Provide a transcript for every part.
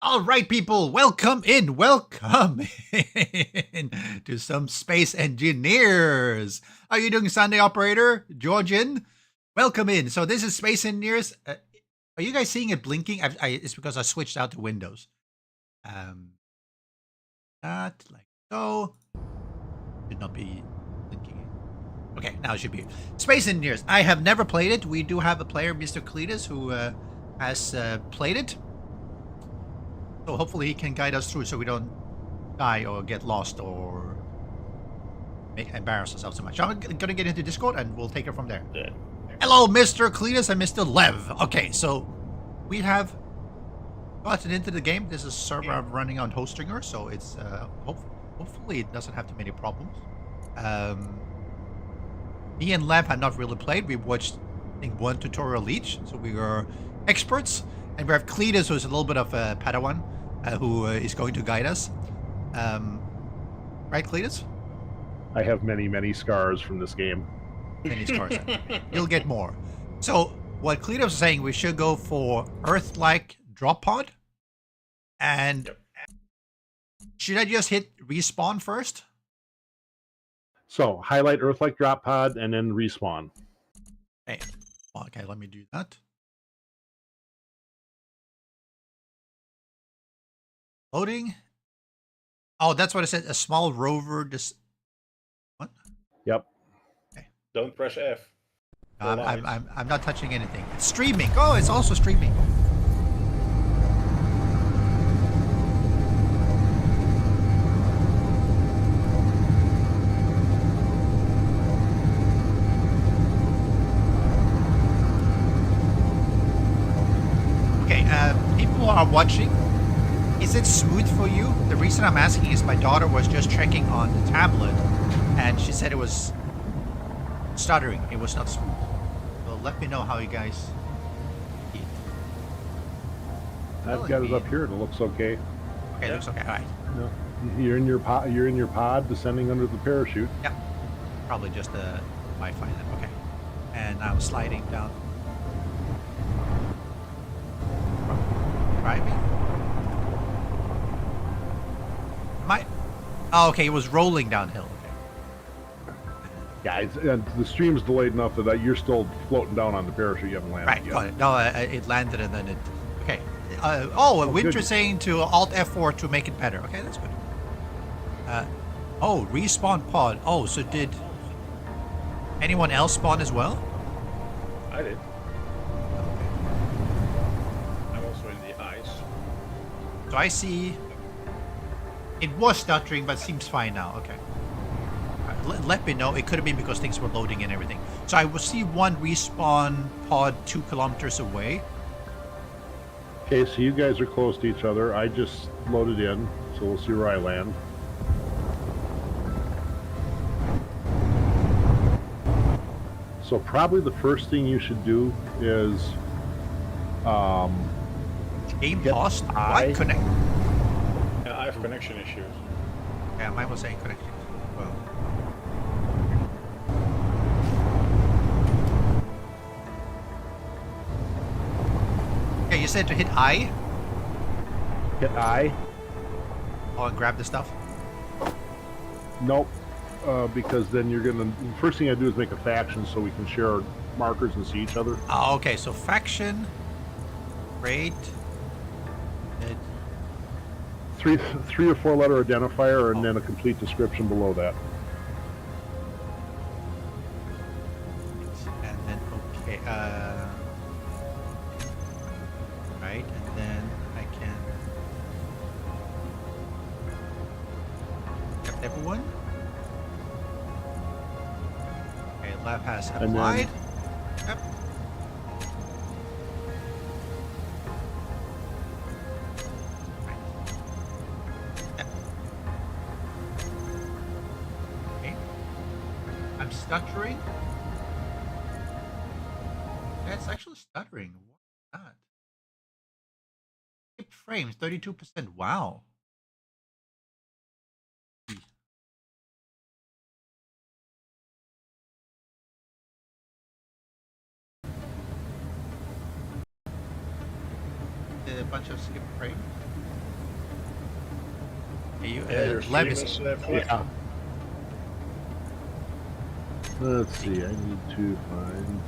All right, people, welcome in to some space engineers. How are you doing, Sunday operator, Georgian? Welcome in. So this is Space Engineers. Are you guys seeing it blinking? It's because I switched out to Windows. Not like so. Should not be blinking. Okay, now it should be. Space Engineers. I have never played it. We do have a player, Mr. Cletus, who has played it. So hopefully he can guide us through so we don't die or get lost or embarrass ourselves too much. I'm going to get into Discord and we'll take it from there. Yeah. Hello, Mr. Cletus and Mr. Lev. Okay, so we have gotten into the game. This is a server I'm running on Hostinger, so it's hopefully it doesn't have too many problems. Me and Lev had not really played. We watched, I think, one tutorial each, so we are experts. And we have Cletus, who's a little bit of a Padawan, who is going to guide us. Right, Cletus? I have many scars from this game. Many scars. You'll get more. So, what Cletus was saying, we should go for Earth-like drop pod. And should I just hit respawn first? So, highlight Earth-like drop pod and then respawn. Okay, let me do that. Loading. Oh, that's what it said. A small rover. What? Yep. Okay. Don't press F. I'm not touching anything. It's streaming. Oh, it's also streaming. Okay. People are watching. Is it smooth for you? The reason I'm asking is my daughter was just checking on the tablet and she said it was stuttering. It was not smooth. So let me know how you guys eat. I've got it up here. It looks okay. Okay, it looks okay. All right. No, you're in your pod. You're in your pod, descending under the parachute. Yep. Probably just the Wi-Fi then. Okay. And now sliding down. Driving. Oh, okay, it was rolling downhill. Okay. Yeah, the stream's delayed enough that you're still floating down on the parachute. You haven't landed Right, yet. got it. No, it landed and then it... Okay. Winter's saying to Alt F4 to make it better. Okay, that's good. Respawn pod. Oh, so did anyone else spawn as well? I did. I'm also in the ice. So I see... It was stuttering, but seems fine now. Okay. Let me know. It could have been because things were loading and everything. So I will see one respawn pod 2 kilometers away. Okay, so you guys are close to each other. I just loaded in, so we'll see where I land. So probably the first thing you should do is Game paused. What? Connect. Yeah, I have connection issues. Yeah, mine was saying connection. Well. Okay, you said to hit I? hit I. Oh, and grab the stuff? Nope, because then you're gonna. First thing I do is make a faction so we can share markers and see each other. Oh, okay. So faction, raid, Three or four letter identifier, and then a complete description below that. and then okay. Right, and then I can. Accept everyone. Okay, lab has applied. Yep. Okay. I'm stuttering. Yeah, it's actually stuttering. What's that? Skip frames, 32%. Wow. A bunch of skip frames. You, Yeah, your stream Levis. is full. Yeah. Let's see. I need to find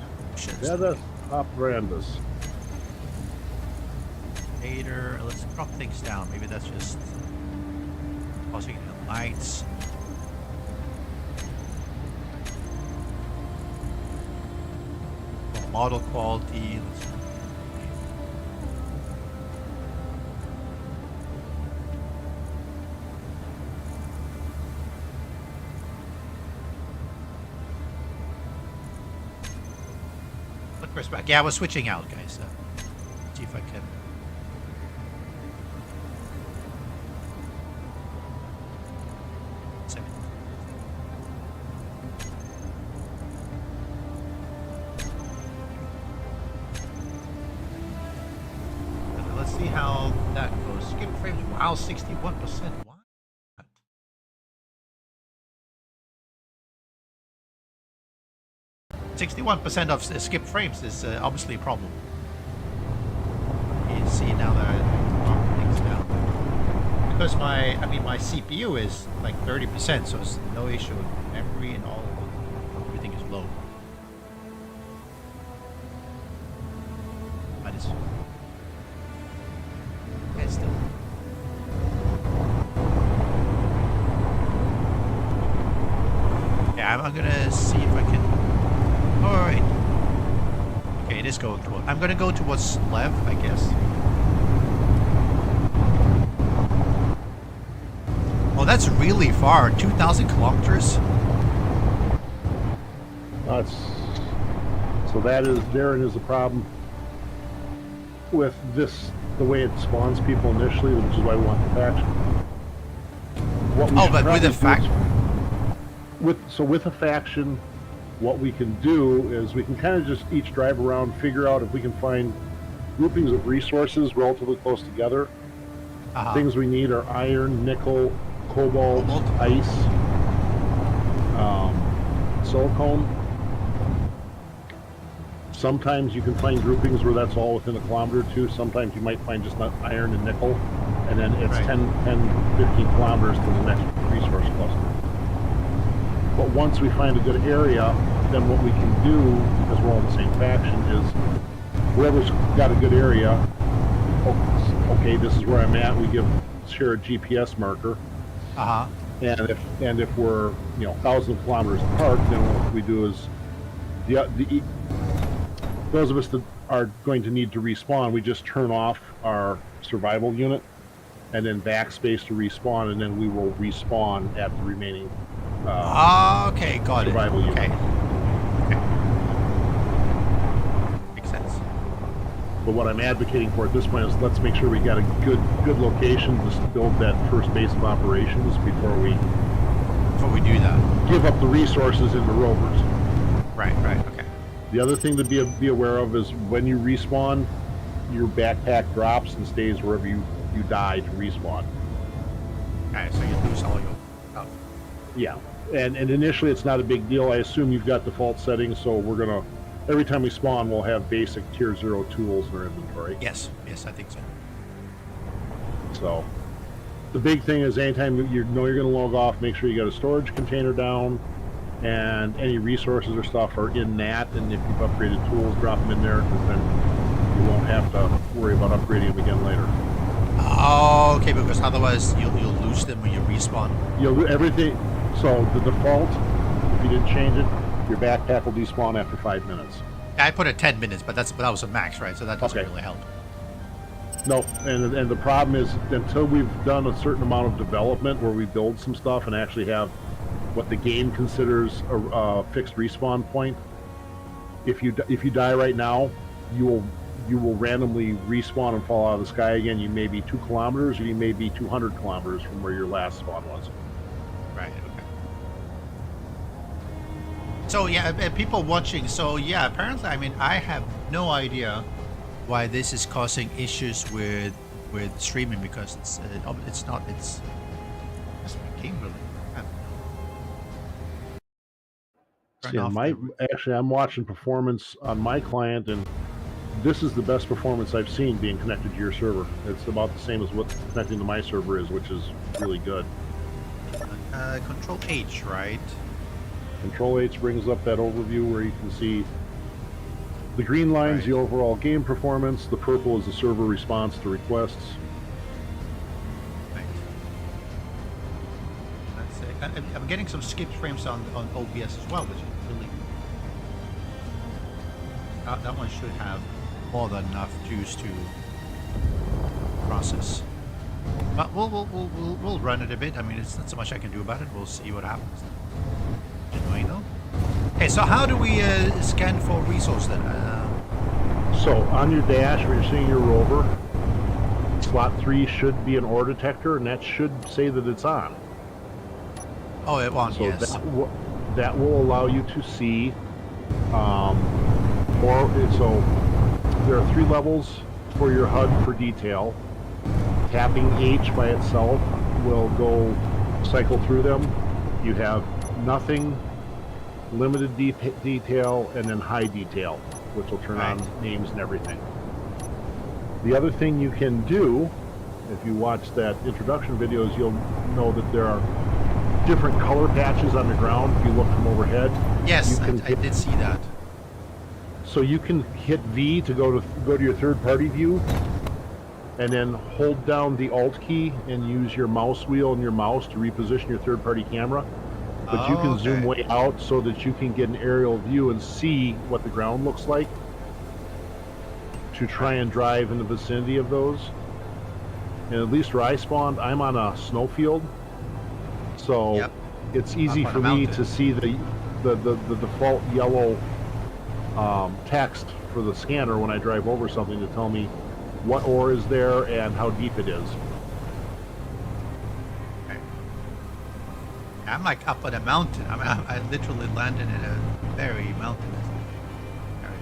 Data Operandus. Later, let's drop things down. Maybe that's just causing the lights. Model quality. Let's look back. Yeah, I was switching out, guys. See if I can. Let's see how that goes. Skip frames. Wow, 61%. What? 61% of skip frames is obviously a problem. You see now that I drop things down. Because my CPU is like 30%, so it's no issue with memory and all. Everything is low. But it's still. Yeah, I'm gonna see if I can. Alright. Okay, it is going cool. I'm gonna go towards left, I guess. Oh, that's really far. 2,000 kilometers? That's so that is therein is the problem with this, the way it spawns people initially, which is why we want the faction. What we Oh, should but with probably a faction. With a faction, what we can do is we can kind of just each drive around, figure out if we can find groupings of resources relatively close together. Things we need are iron, nickel, cobalt, ice, silicone. Sometimes you can find groupings where that's all within a kilometer or two. Sometimes you might find just not iron and nickel, and then it's Right. 10, 15 kilometers to the next resource cluster. But once we find a good area, then what we can do, because we're all in the same faction, is whoever's got a good area, okay, this is where I'm at, we share a GPS marker. And if we're 1,000 kilometers apart, then what we do is those of us that are going to need to respawn, we just turn off our survival unit and then backspace to respawn, and then we will respawn at the remaining Okay, got it. survival unit. Okay. Makes sense. But what I'm advocating for at this point is let's make sure we got a good location to build that first base of operations before we do that. Give up the resources in the rovers. Right, okay. The other thing to be aware of is when you respawn, your backpack drops and stays wherever you die to respawn. Okay, so you lose all your stuff. Yeah, and initially it's not a big deal. I assume you've got default settings, so we're gonna, every time we spawn, we'll have basic tier 0 tools in our inventory. Yes, I think so. So, the big thing is anytime you know you're gonna log off, make sure you got a storage container down, and any resources or stuff are in that, and if you've upgraded tools, drop them in there, because then you won't have to worry about upgrading them again later. Oh, okay, because otherwise you'll lose them when you respawn. Everything. So the default, if you didn't change it, your backpack will despawn after 5 minutes. I put it 10 minutes, but that was a max, right? So that doesn't really help. No, and the problem is until we've done a certain amount of development where we build some stuff and actually have what the game considers a fixed respawn point. If you die right now, you will randomly respawn and fall out of the sky again. You may be 2 kilometers, or you may be 200 kilometers from where your last spawn was. Right. Okay. So yeah, people watching. So yeah, apparently, I mean, I have no idea why this is causing issues with streaming, because it's game related. Yeah, I'm watching performance on my client, and this is the best performance I've seen being connected to your server. It's about the same as what connecting to my server is, which is really good. Control H, right? Control H brings up that overview where you can see the green line's Right. the overall game performance, the purple is the server response to requests. Right. That's it. I'm getting some skipped frames on OBS as well, which is really... that one should have more than enough juice to process. But we'll run it a bit. I mean, it's not so much I can do about it. We'll see what happens. Annoying though. Okay, so how do we scan for resource then? So on your dash where you're seeing your rover, slot 3 should be an ore detector, and that should say that it's on. Oh, it won't. So Yes. that will allow you to see, so there are 3 levels for your HUD for detail. Tapping H by itself will go cycle through them. You have nothing, limited detail, and then high detail, which will turn on names and everything. The other thing you can do, if you watch that introduction videos, you'll know that there are different color patches on the ground if you look from overhead. Yes, I did see that. So you can hit V to go to your third-party view, and then hold down the Alt key and use your mouse wheel and your mouse to reposition your third-party camera. But you can zoom way out so that you can get an aerial view and see what the ground looks like to try and drive in the vicinity of those. And at least where I spawned, I'm on a snowfield, so it's easy for me to see the default yellow text for the scanner when I drive over something to tell me what ore is there and how deep it is. Okay. I'm like up on a mountain. I literally landed in a very mountainous area.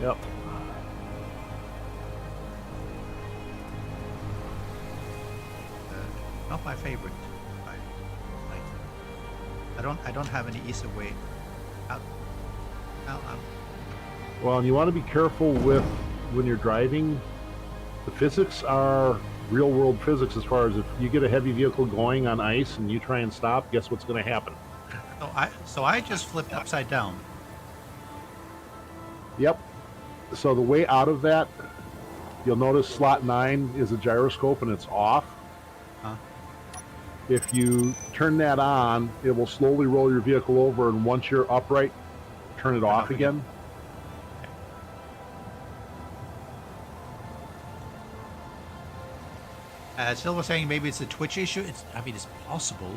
Yep. Not my favorite. I don't have any easier way out. Well, and you want to be careful with when you're driving. The physics are real world physics as far as if you get a heavy vehicle going on ice and you try and stop, guess what's going to happen? So I just flipped upside down. Yep. So the way out of that, you'll notice slot 9 is a gyroscope and it's off. Huh? If you turn that on, it will slowly roll your vehicle over, and once you're upright, turn it off again. Still was saying maybe it's a Twitch issue. It's possible.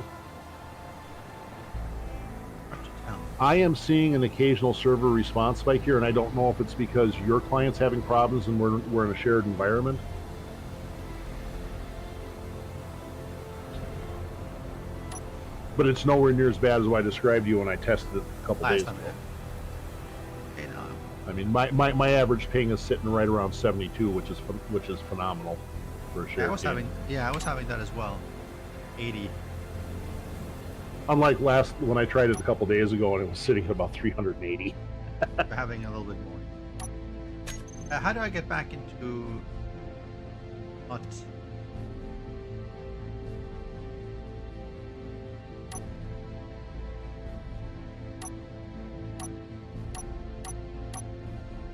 Hard to tell. I am seeing an occasional server response spike here, and I don't know if it's because your client's having problems and we're in a shared environment. But it's nowhere near as bad as what I described to you when I tested it a couple days ago. Okay, no. I mean, my average ping is sitting right around 72, which is phenomenal for a shared game. I was having that as well. 80. Unlike when I tried it a couple days ago, and it was sitting at about 380. We're having a little bit more. How do I get back into what?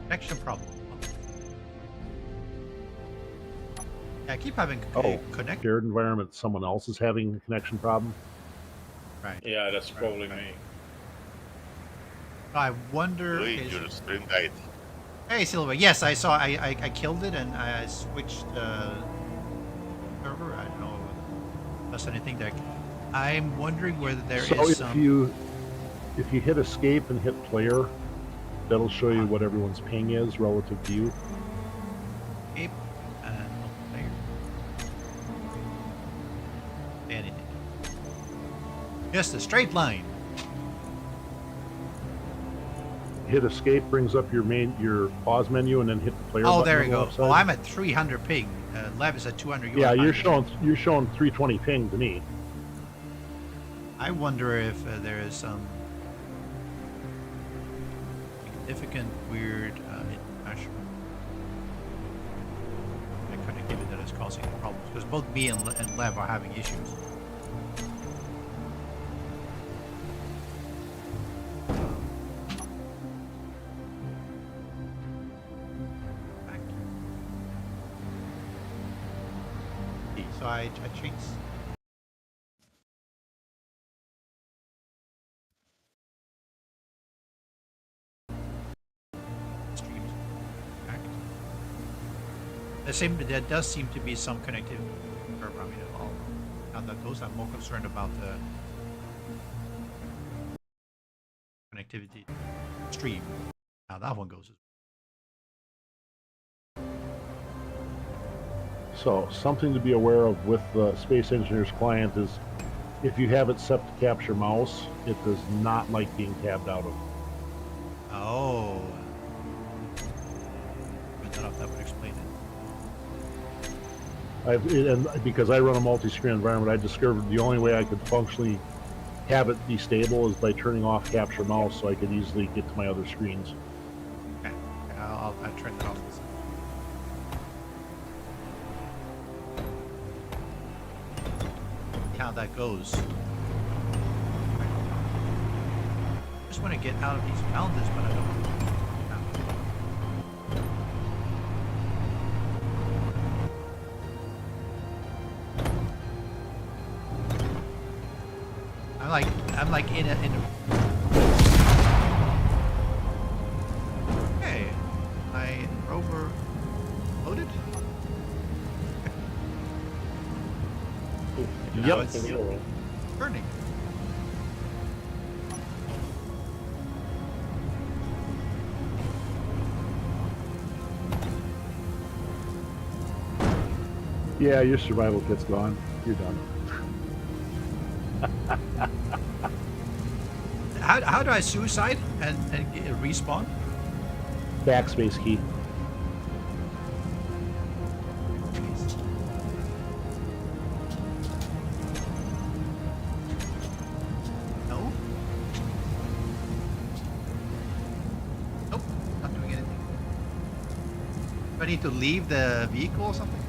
Connection problem. Yeah, I keep having connect. Shared environment, someone else is having a connection problem. Right. Yeah, that's probably me. I wonder. Your stream died. Hey, Silva. Yes, I saw. I killed it and I switched server. I don't know if that's anything there. I'm wondering whether there is so some. if you hit escape and hit player, that'll show you what everyone's ping is relative to you. Escape and player. Anything. Just a straight line. Hit escape brings up your pause menu, and then hit the player. Oh, button there on you the go. left Oh, side. I'm at 300 ping. Lev is at 200. Yeah, you're showing 320 ping to me. I wonder if there is some significant weird international. because both me and Lev are having issues. Back. Okay, so I changed. Streams. Back. There does seem to be some connectivity. I mean, how that goes. I'm more concerned about the connectivity stream. How that one goes. So something to be aware of with the Space Engineers client is if you have it set to capture mouse, it does not like being tabbed out of. Oh. I don't know if that would explain it. And because I run a multi-screen environment, I discovered the only way I could functionally have it be stable is by turning off capture mouse, so I could easily get to my other screens. Okay. I'll turn that off. See how that goes. I just want to get out of these mountains, but I don't. I'm like in a. Okay, my rover loaded. Now Yep. it's burning. Yeah, your survival kit's gone. You're done. How do I suicide and respawn? Backspace key. No. Nope. Not doing anything. Do I need to leave the vehicle or something?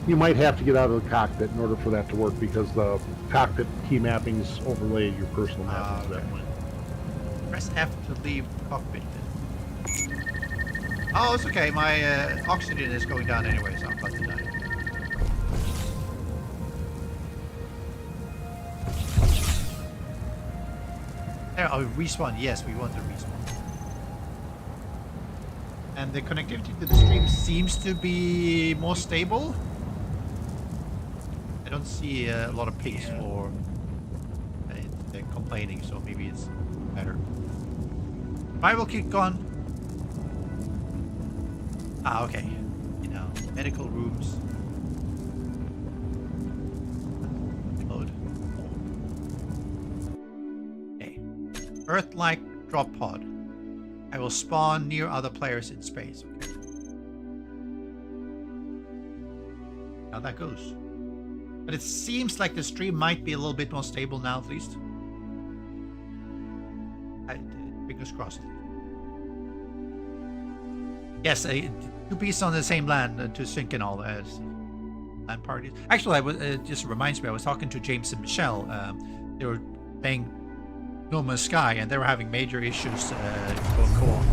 You might have to get out of the cockpit in order for that to work because the cockpit key mappings overlay your personal mappings at that point. Press F to leave cockpit. Oh, it's okay. My oxygen is going down anyway, so I'm about to die. There, oh, respawn. Yes, we want to respawn. And the connectivity to the stream seems to be more stable. I don't see a lot of pings for complaining, so maybe it's better. Survival kit gone. Ah, okay. You know, medical rooms. Load. Okay. Earth-like drop pod. I will spawn near other players in space. Okay. How that goes. But it seems like the stream might be a little bit more stable now, at least. Fingers crossed. Yes, two pieces on the same land to sync and all that. Land parties. Actually, it just reminds me, I was talking to James and Michelle. They were playing No Man's Sky, and they were having major issues going co-op.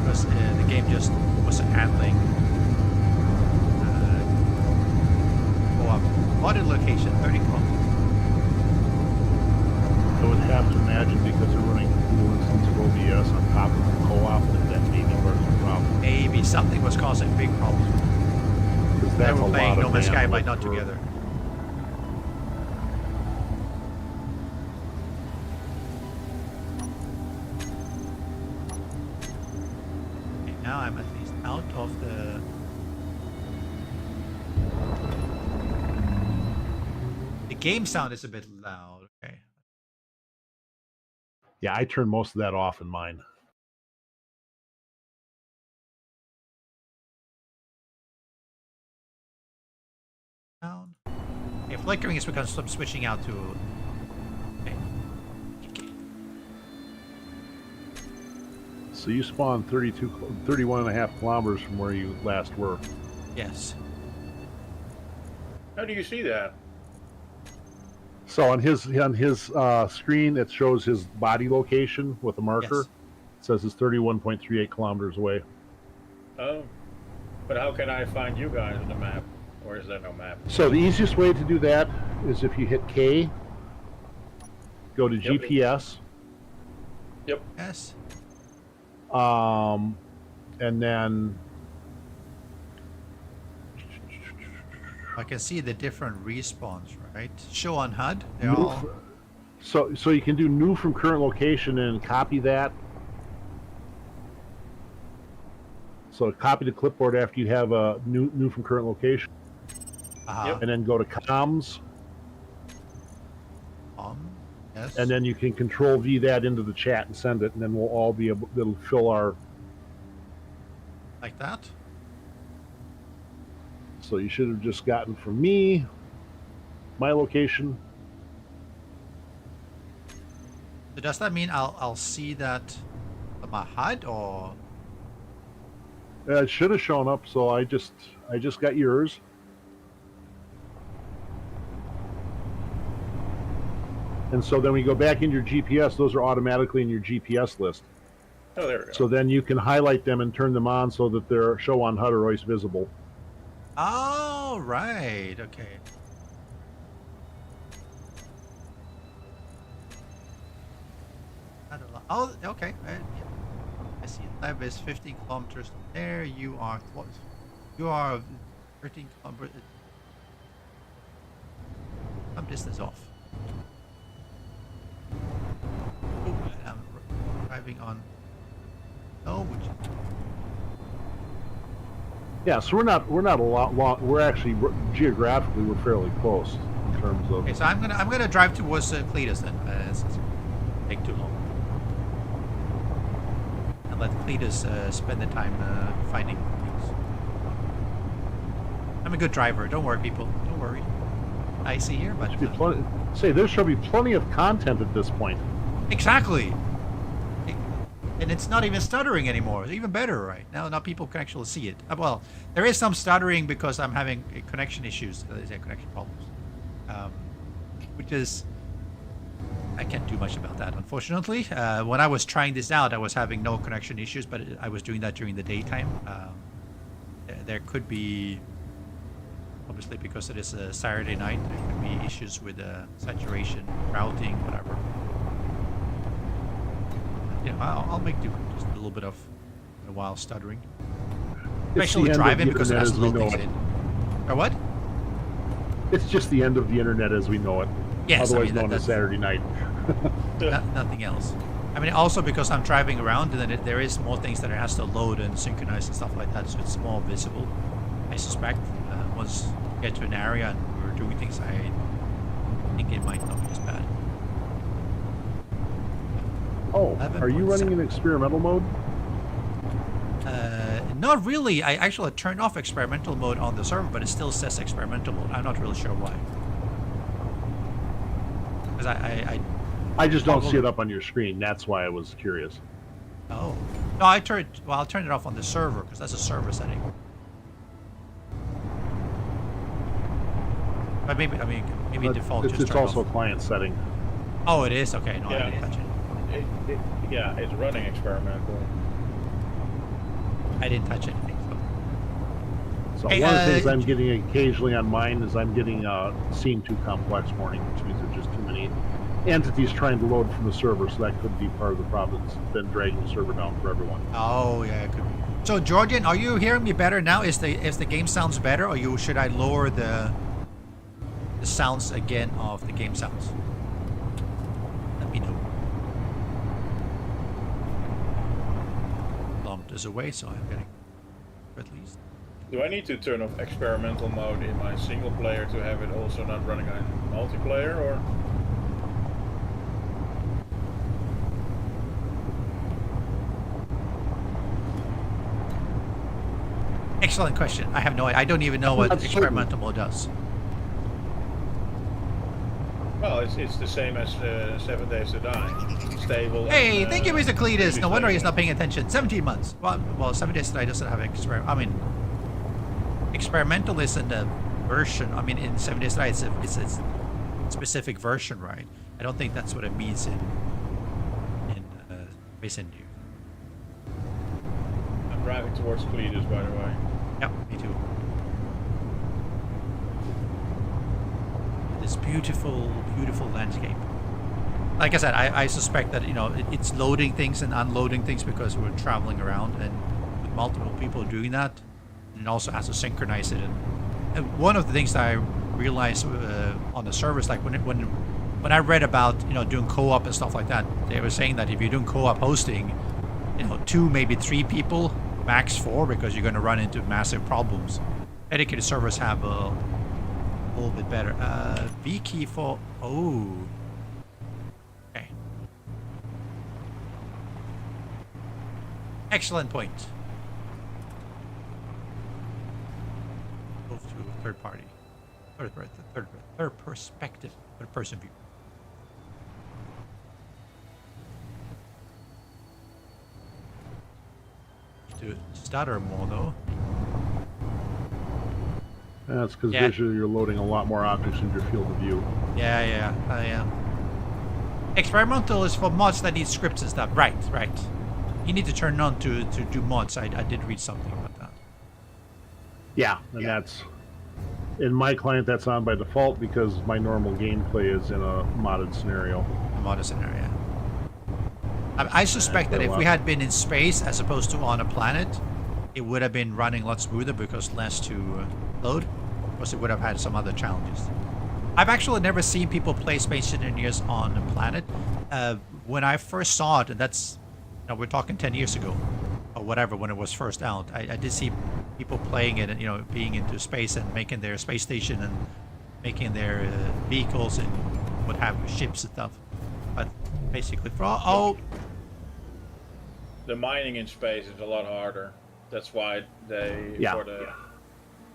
Because the game just wasn't handling co-op. Audit location, 30 kilometers. I would have to imagine because they're running a full instance of OBS on top of the co-op that may be part of the problem. Maybe something was causing big problems. Because They that's were a playing lot No of Man's Sky, but bandwidth not for- together. Okay, now I'm at least out of the... The game sound is a bit loud. Okay. Yeah, I turned most of that off in mine. Down. Okay, flickering is because I'm switching out to... Okay. So you spawned 31 and a half kilometers from where you last were. Yes. How do you see that? So on his screen, it shows his body location with a marker. Yes. It says it's 31.38 kilometers away. Oh. But how can I find you guys on the map? Or is there no map? So the easiest way to do that is if you hit K, go to Yep. GPS, Yes. and then I can see the different respawns, right? Show on HUD. They're new all. so you can do new from current location and copy that. So copy the clipboard after you have a new from current location, Uh-huh. and then go to comms, Yes. and then you can Control V that into the chat and send it, and then we'll all be able. It'll fill our. Like that. So you should have just gotten from me, my location. So does that mean I'll see that on my HUD or? It should have shown up. So I just got yours. And so then we go back in your GPS. Those are automatically in your GPS list. Oh, there we go. So then you can highlight them and turn them on so that their show on HUD are always visible. Oh, right. Okay. Oh, okay. I see. Lab is 15 kilometers from there. You are close. You are 13 kilometers. Some distance off. Oh, I'm driving on. Oh, which. Yeah, so we're not a lot long. We're actually geographically we're fairly close in terms of. Okay, so I'm gonna drive towards Cletus then. It's take too long. And let Cletus spend the time finding things. I'm a good driver. Don't worry, people. Don't worry. Icy here, but There should be plenty of content at this point. exactly. And it's not even stuttering anymore. It's even better, right? Now people can actually see it. Well, there is some stuttering because I'm having connection issues. There's connection problems. Which is... I can't do much about that, unfortunately. When I was trying this out, I was having no connection issues, but I was doing that during the daytime. There could be... Obviously, because it is a Saturday night, there could be issues with saturation, routing, whatever. Yeah, I'll make do. Just a little bit of a while stuttering. Especially driving because it has to load things in. Or what? It's just the end of the internet as we know it. Yes, otherwise known as Saturday night. Nothing else. I mean, also because I'm driving around, and then there is more things that it has to load and synchronize and stuff like that, so it's more visible. I suspect once you get to an area and we're doing things, I think it might not be as bad. Oh, are you running in experimental mode? Not really. I actually turned off experimental mode on the server, but it still says experimental mode. I'm not really sure why. Because I just don't see it up on your screen. That's why I was curious. Oh. No, I'll turn it off on the server because that's a server setting. But maybe default. It's also a client setting. Oh, it is? Okay, no, Yeah. I didn't touch it. Yeah, it's running experimental. I didn't touch anything. So Hey, one of the things I'm getting occasionally on mine is I'm getting scene too complex warning, which means there's just too many entities trying to load from the server, so that could be part of the problem that's been dragging the server down for everyone. Oh, yeah, it could be. So, Georgian, are you hearing me better now? Is the game sounds better, or should I lower the sounds again of the game sounds? Let me know. Kilometers away, so I'm getting at least. Do I need to turn off experimental mode in my single player to have it also not running on multiplayer, or? Excellent question. I have no idea. I don't even know what experimental mode does. Well, it's the same as 7 Days to Die. Stable. Hey, and, thank you, Mr. Cletus. really No wonder he's stable. not paying attention. 17 months. Well, 7 Days Today doesn't have experimental isn't a version. I mean, in 7 Days Today, it's a specific version, right? I don't think that's what it means in Mason New. I'm driving towards Cletus, by the way. Yep, me too. This beautiful, beautiful landscape. Like I said, I suspect that, it's loading things and unloading things because we're traveling around and with multiple people doing that, and it also has to synchronize it. And one of the things that I realized on the servers, like when I read about doing co-op and stuff like that, they were saying that if you're doing co-op hosting, 2 maybe 3 people, max 4, because you're going to run into massive problems. Dedicated servers have a little bit better. V key for okay. Excellent point. Move to third party. Third perspective. Third person view. To stutter more though. That's because Yeah. visually you're loading a lot more objects into your field of view. Yeah. Experimental is for mods that need scripts and stuff. Right. You need to turn on to do mods. I did read something about that. Yeah, and that's in my client that's on by default because my normal gameplay is in a modded scenario. A modded scenario. I suspect that if we had been in space as opposed to on a planet, it would have been running a lot smoother because less to load. Of course, it would have had some other challenges. I've actually never seen people play Space Engineers on a planet. When I first saw it, and that's, we're talking 10 years ago, or whatever, when it was first out, I did see people playing it and, being into space and making their space station and making their vehicles and what have you, ships and stuff. But basically, The mining in space is a lot harder. That's why they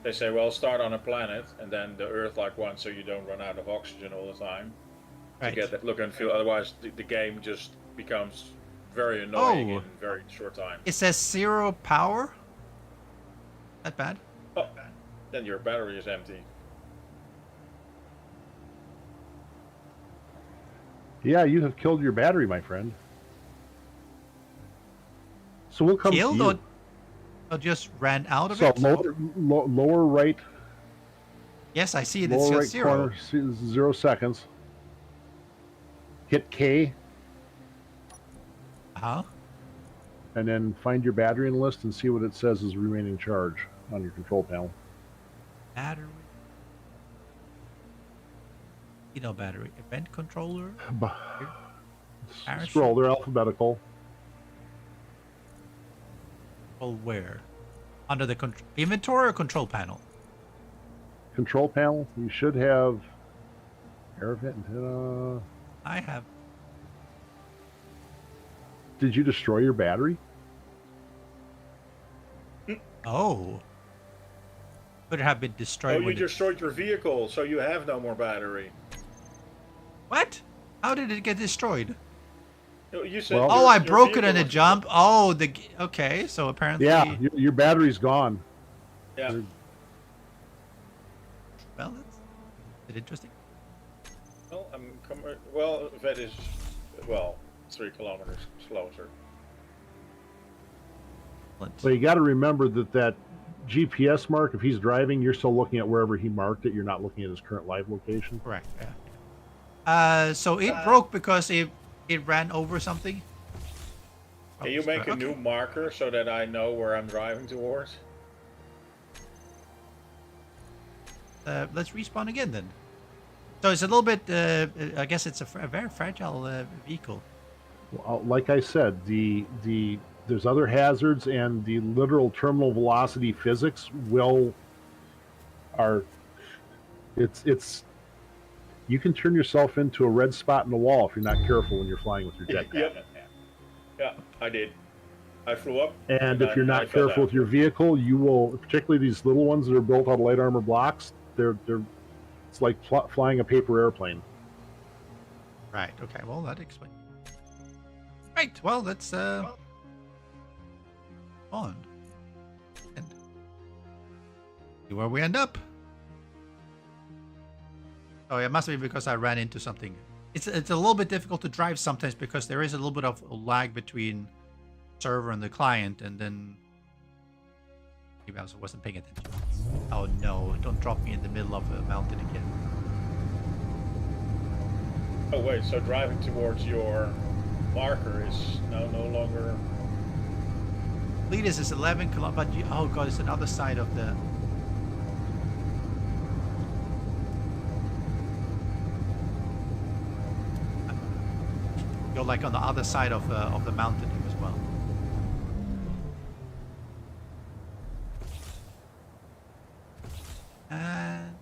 they say, well, start on a planet and then the Earth like one, so you don't run out of oxygen all the time. right. To get that look and feel. Otherwise, the game just becomes very annoying in very short time. It says 0 power. Not bad. Oh, then your battery is empty. Yeah, you have killed your battery, my friend. So we'll come Killed to you. or just ran out of So it? lower right, Yes, I see it. It lower says right 0. corner, 0 seconds. Hit K, Uh-huh. and then find your battery in the list and see what it says is remaining charge on your control panel. Battery. Battery. Event controller. Parachute. Scroll, they're alphabetical. Well, where? Under the inventory or control panel? Control panel, you should have air vent. I have. Did you destroy your battery? Oh. Could it have been destroyed? Oh, you when it- destroyed your vehicle, so you have no more battery. What? How did it get destroyed? You said. Well- Oh, your I broke it vehicle in a was- jump. Oh, okay. So apparently. Yeah, your battery's gone. Yeah. Well, that's interesting. Well, that is 3 kilometers closer. So you got to remember that GPS mark, if he's driving, you're still looking at wherever he marked it. You're not looking at his current live location. Correct. Yeah. So it broke because it ran over something. Can you make a new marker so that I know where I'm driving towards? Let's respawn again then. So it's a little bit. I guess it's a very fragile vehicle. Well, like I said, there's other hazards, and the literal terminal velocity physics it's you can turn yourself into a red spot in the wall if you're not careful when you're flying with your jetpack. Yeah, I did. I flew up. And if you're I not fell careful down. with your vehicle, you will, particularly these little ones that are built out of light armor blocks, it's like flying a paper airplane. Right. Okay. Well, that explains. Right. Well, let's on and see where we end up. Oh, it must be because I ran into something. It's a little bit difficult to drive sometimes because there is a little bit of a lag between server and the client, and then maybe I wasn't paying attention. Oh no! Don't drop me in the middle of a mountain again. Oh wait, so driving towards your marker is now no longer. Cletus is 11 kilometers, but oh god, it's another side of the. You're like on the other side of the mountain as well. And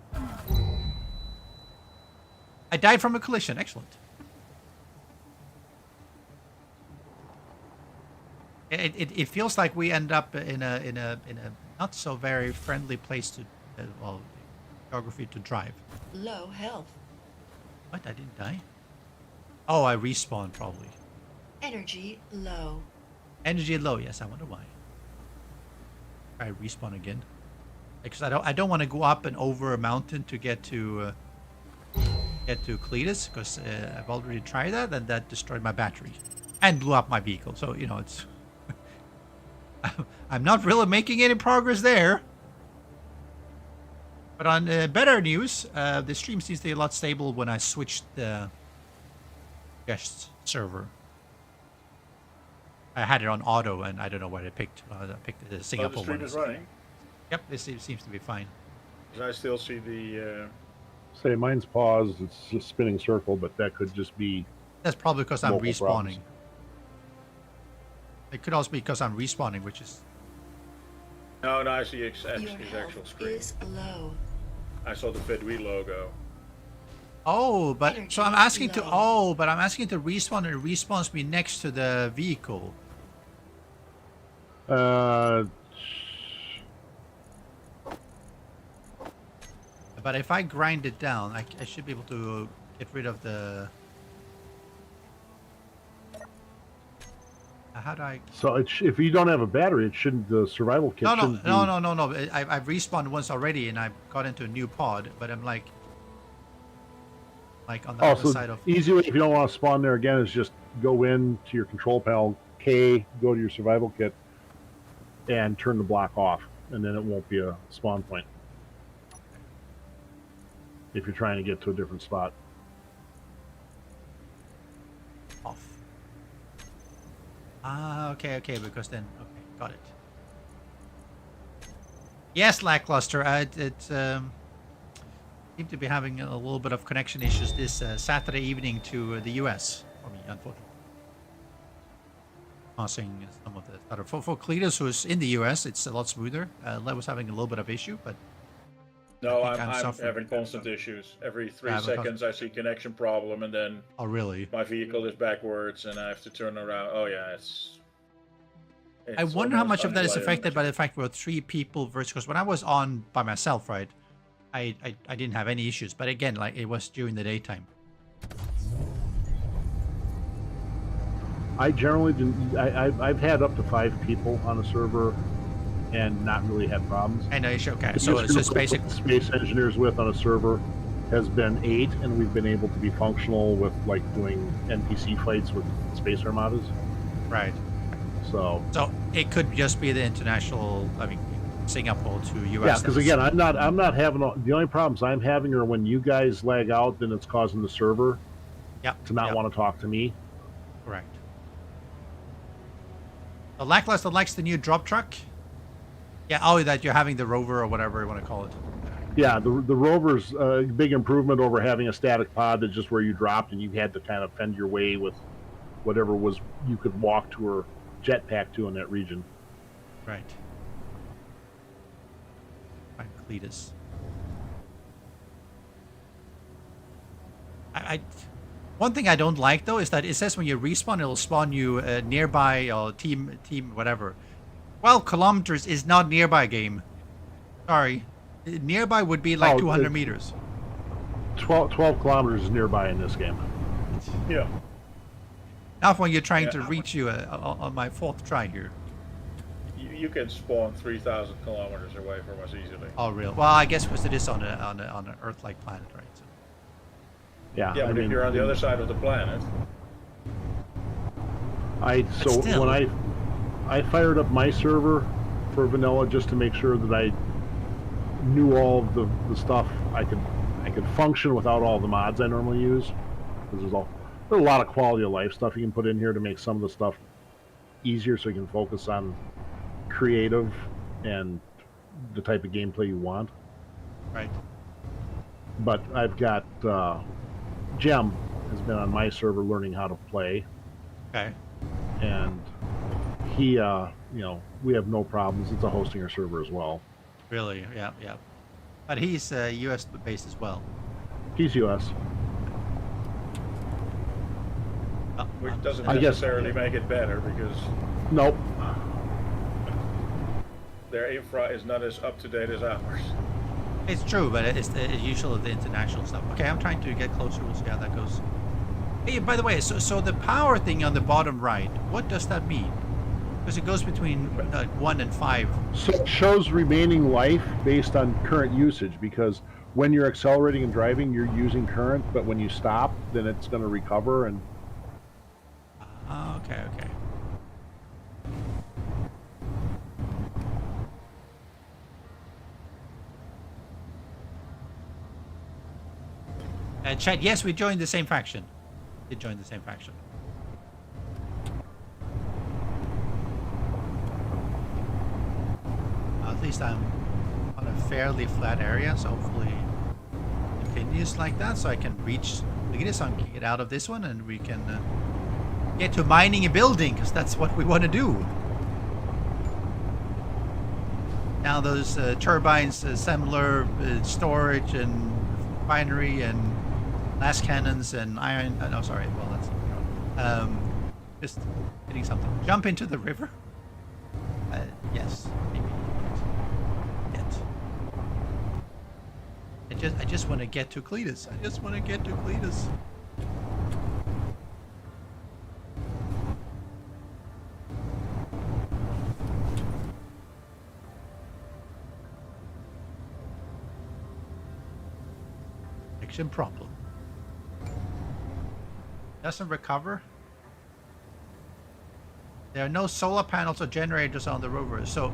I died from a collision. Excellent. It feels like we end up in a not so very friendly place to well, geography to drive. Low health. What? I didn't die. Oh, I respawned probably. Energy low. Energy low. Yes, I wonder why. I respawn again because I don't want to go up and over a mountain to get to Cletus because I've already tried that and that destroyed my battery and blew up my vehicle. So you know it's. I'm not really making any progress there. But on better news, the stream seems to be a lot stable when I switched the guest server. I had it on auto, and I don't know what I picked. I picked the Singapore the stream one. is running. Yep, this seems to be fine. I still see the. Say mine's paused. It's just spinning circle, but that could just be. That's probably because I'm local respawning. problems. It could also be because I'm respawning, which is. No, I see his Your actual health screen. is low. I saw the Vedui logo. Oh, but Energy so I'm asking to. low. Oh, but I'm asking to respawn, and it respawns me next to the vehicle. But if I grind it down, I should be able to get rid of the. How do I? So if you don't have a battery, it shouldn't. The survival kit. No. shouldn't be- I've respawned once already, and I got into a new pod. But I'm like on the Oh, other so side of. easy way if you don't want to spawn there again is just go in to your control panel, K, go to your survival kit, and turn the block off, and then it won't be a spawn point. If you're trying to get to a different spot. Off. Ah, okay, because then, okay, got it. Yes, Lackluster, it seemed to be having a little bit of connection issues this Saturday evening to the US, for me, unfortunately. Causing some of the stutter. For Cletus, who's in the US, it's a lot smoother. I was having a little bit of issue, but No, I think I'm suffering. having constant issues. Every 3 Yeah, because- seconds I see connection problem, and then oh, really? my vehicle is backwards, and I have to turn around. Oh yeah, it's I wonder how almost much of that is unplayable. affected by the fact we're 3 people versus. Because when I was on by myself, right, I didn't have any issues. But again, like it was during the daytime. I generally didn't. I've had up to 5 people on a server, and not really had problems. And issue. Okay, The so it's group just of basic. space engineers with on a server has been 8, and we've been able to be functional with like doing NPC fights with space armadas. Right. So So it could just be the international. I mean, Singapore to US. yeah, because again, I'm not having the only problems I'm having are when you guys lag out, then it's causing the server to not want to talk to me. Correct. The Lackluster likes the new drop truck. Yeah. Oh, that you're having the Rover or whatever you want to call it. Yeah, the rover's a big improvement over having a static pod that's just where you dropped and you had to kind of fend your way with whatever was you could walk to or jetpack to in that region. Right. Find Cletus. I one thing I don't like though is that it says when you respawn, it'll spawn you nearby or team whatever. 12 kilometers is not nearby game. Sorry. Nearby would be like 200 meters. 12 kilometers is nearby in this game. Yeah. Now when you're trying to Yeah. reach you on my fourth try here. You can spawn 3,000 kilometers away from us easily. Oh, real? Well, I guess because it is on an Earth-like planet, right? So. Yeah, Yeah, I but if mean, you're on the other side of the planet, still. when I fired up my server for vanilla just to make sure that I knew all of the stuff I could function without all the mods I normally use. Because there's a lot of quality of life stuff you can put in here to make some of the stuff easier, so you can focus on creative and the type of gameplay you want. Right. But I've got Jem has been on my server learning how to play, Okay. and he, we have no problems. It's a hosting our server as well. Really? Yeah, yeah. But he's U.S. based as well. He's US. Oh, which doesn't I guess- necessarily make it better because Nope. their infra is not as up to date as ours. It's true, but it's usually the international stuff. Okay, I'm trying to get closer. We'll see how that goes. Hey, by the way, so the power thing on the bottom right, what does that mean? Because it goes between 1 and 5. So it shows remaining life based on current usage, because when you're accelerating and driving, you're using current, but when you stop, then it's going to recover. And Okay. Chad, yes, we joined the same faction. Did join the same faction. At least I'm on a fairly flat area, so hopefully it continues like that, so I can reach Leadus and get out of this one, and we can get to mining and building, because that's what we want to do. Now those turbines, assembler, storage, and refinery, and last cannons, and iron. No, sorry. Well, that's just hitting something. Jump into the river. Yes, maybe. Yet. I just want to get to Cletus. I just want to get to Cletus. Connection problem. Doesn't recover. There are no solar panels or generators on the rover, so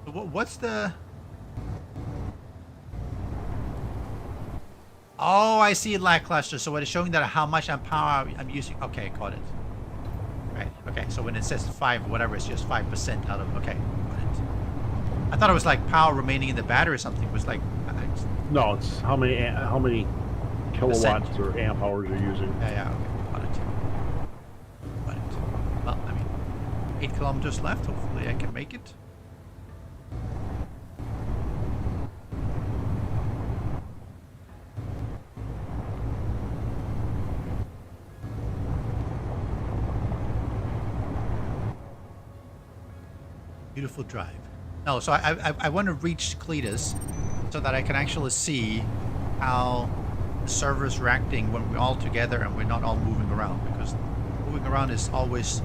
what's the... Oh, I see lackluster. So it is showing that how much power I'm using. Okay, got it. Right. Okay. So when it says 5, whatever, it's just 5% out of. Okay, got it. I thought it was like power remaining in the battery or something. It was like. no, it's how many kilowatts or amp hours you're using. Yeah. Okay, got it. Got it. Well, I mean, 8 kilometers left. Hopefully, I can make it. Beautiful drive. No, so I want to reach Cletus so that I can actually see how the server is reacting when we're all together and we're not all moving around, because moving around is always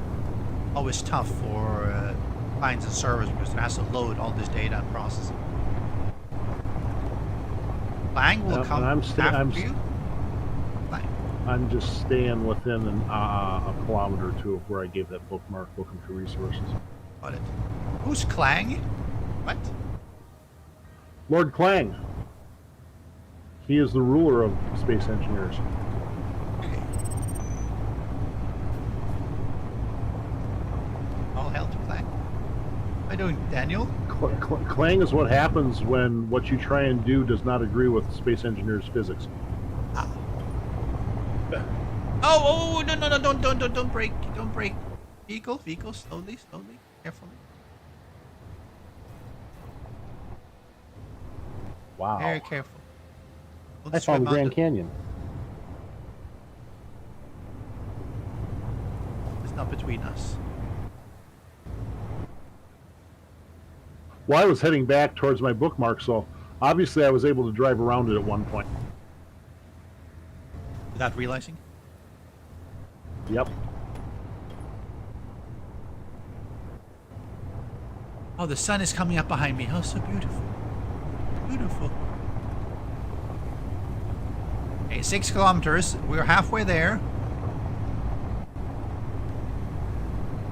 tough for clients and servers, because it has to load all this data and process it. Clang will come after you? Clang. I'm just staying within a kilometer or two of where I gave that bookmark, looking for resources. Got it. Who's Clang? What? Lord Clang. He is the ruler of space engineers. Okay. All hail to Clang. How you doing, Daniel? Clang is what happens when what you try and do does not agree with space engineers' physics. Ah. Oh, no, don't break. Don't break. Vehicle, slowly, carefully. Wow. Very careful. We'll I just swim found the out Grand Canyon. It's not between us. Well, I was heading back towards my bookmark, so obviously I was able to drive around it at one point. without realizing. Yep. Oh, the sun is coming up behind me. Oh, so beautiful. Beautiful. Okay, 6 kilometers. We're halfway there.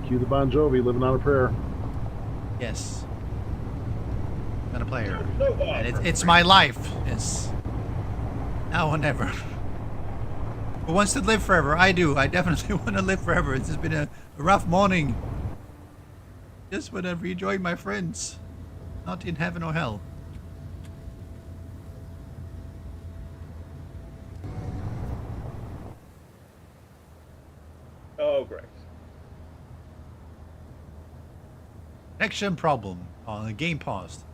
Cue the Bon Jovi, living on a prayer. Yes. I'm gonna play her. No And offer. it's my life. It's now or never. Who wants to live forever? I do. I definitely want to live forever. It's just been a rough morning. Just want to rejoin my friends. Not in heaven or hell. Oh, great. Connection problem. Oh, the game paused.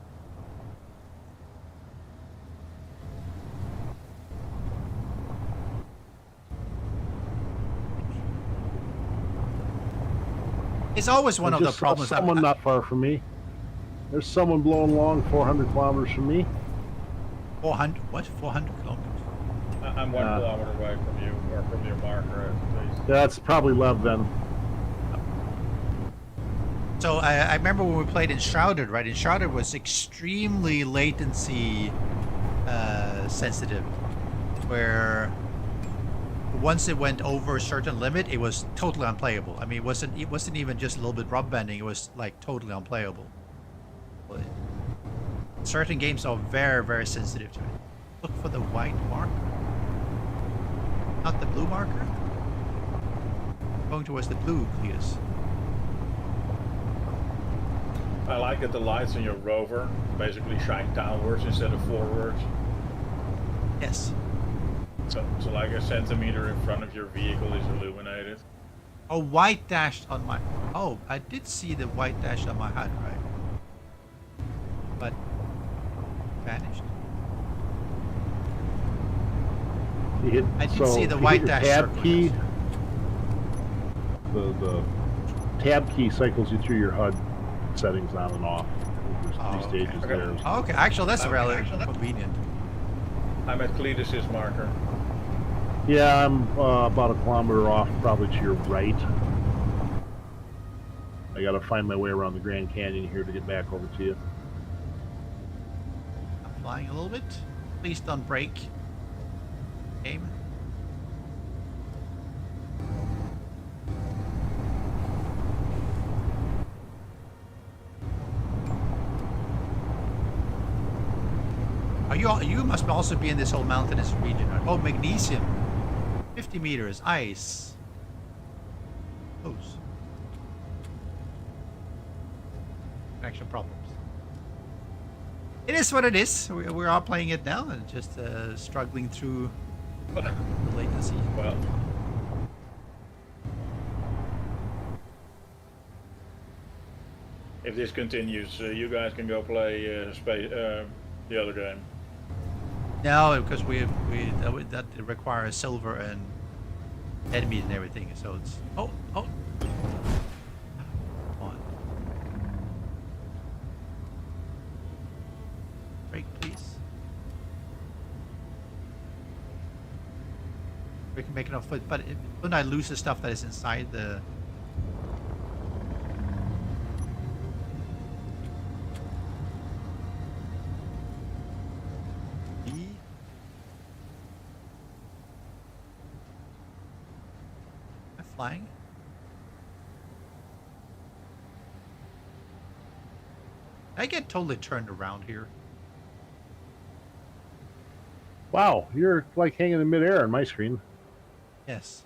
It's always one of the Just saw problems. someone not far from me. There's someone blowing along 400 kilometers from me. 400. What? 400 kilometers. I'm 1 kilometer away from you, or from your marker at least. That's probably Lev then. So I remember when we played Enshrouded, right? Enshrouded was extremely latency sensitive, where once it went over a certain limit, it was totally unplayable. I mean, it wasn't even just a little bit rub banding. It was like totally unplayable. Certain games are very, very sensitive to it. Look for the white marker, not the blue marker. Going towards the blue, Cletus. I like that the lights on your rover basically shine downwards instead of forwards. Yes. So like a centimeter in front of your vehicle is illuminated. A white dash on my... Oh, I did see the white dash on my HUD, right? But... vanished. You hit, I did so see the if you white hit your dash tab circle, key. yes. The tab key cycles you through your HUD settings on and off. There's three stages okay. there. Oh, okay, actually, that's really convenient. I'm at Cletus's marker. Yeah, I'm about a kilometer off, probably to your right. I gotta find my way around the Grand Canyon here to get back over to you. I'm flying a little bit. Please don't break. Game. You must also be in this whole mountainous region, right? Oh, magnesium. 50 meters. Ice. Close. Connection problems. It is what it is. We are playing it now and just struggling through the latency. Well, if this continues, you guys can go play the other game. No, because that requires silver and enemies and everything. So it's oh. Come on. Break, please. We can make enough foot, but wouldn't I lose the stuff that is inside the? Flying? I get totally turned around here. Wow, you're like hanging in midair on my screen. Yes.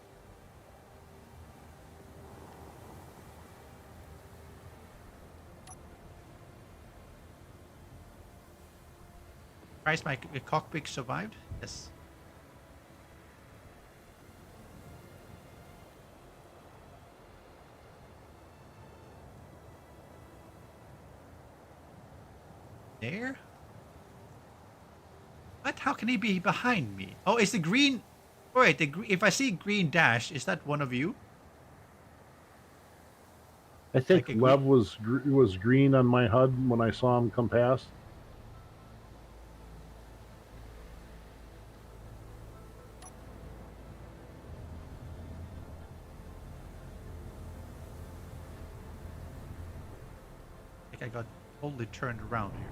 Christ, my cockpit survived? Yes. There? What? How can he be behind me? Oh, is the green... Wait, if I see green dash, is that one of you? I think Like a Lev was green on my HUD when I saw him come past. think I got totally turned around here.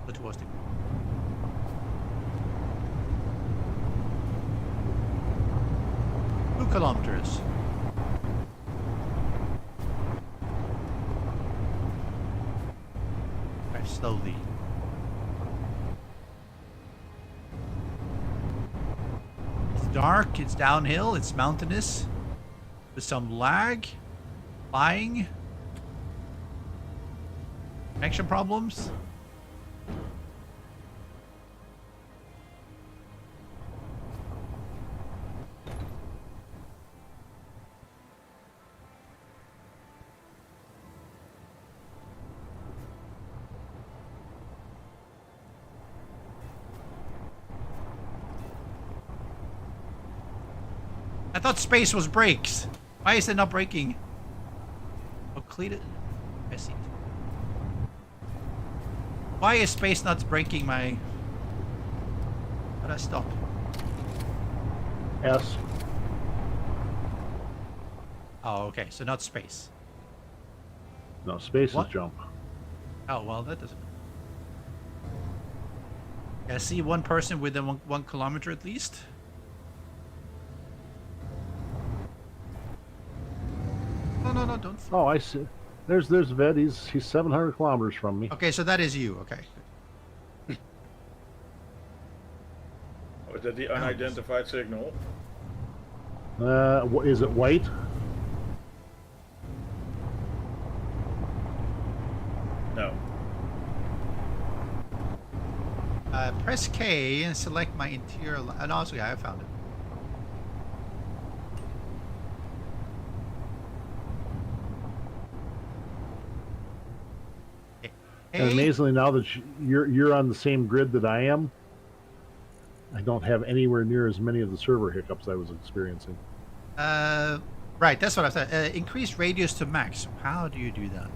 That was the 2 kilometers. Drive slowly. It's dark, it's downhill, it's mountainous, with some lag, flying, connection problems. I thought space was brakes. Why is it not braking? Oh, clean it. I see. Why is space not braking my... How do I stop? S. Oh, okay. So not space. No, space What? is jump. Oh, well, that doesn't... I see one person within 1 kilometer at least. No, don't... Oh, I see. There's Ved. He's 700 kilometers from me. Okay, so that is you. Okay. Oh, is that the unidentified signal? Is it white? No. Press K and select my interior... And also, yeah, I found it. And amazingly, now that you're on the same grid that I am, I don't have anywhere near as many of the server hiccups I was experiencing. Right, that's what I said. Increase radius to max. How do you do that?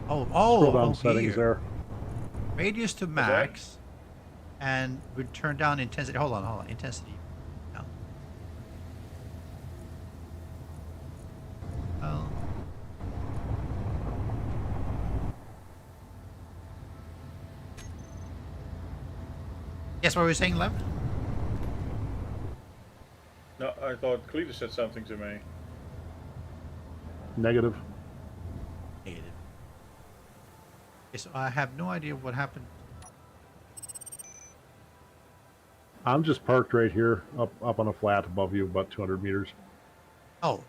Scroll down settings here. there. Radius to max, and we turn down intensity. Hold on. Intensity. No. Oh. Guess what we were saying, Lev? No, I thought Cletus said something to me. Negative. Negative. Okay, so I have no idea what happened. I'm just parked right here, up on a flat above you, about 200 meters. Oh.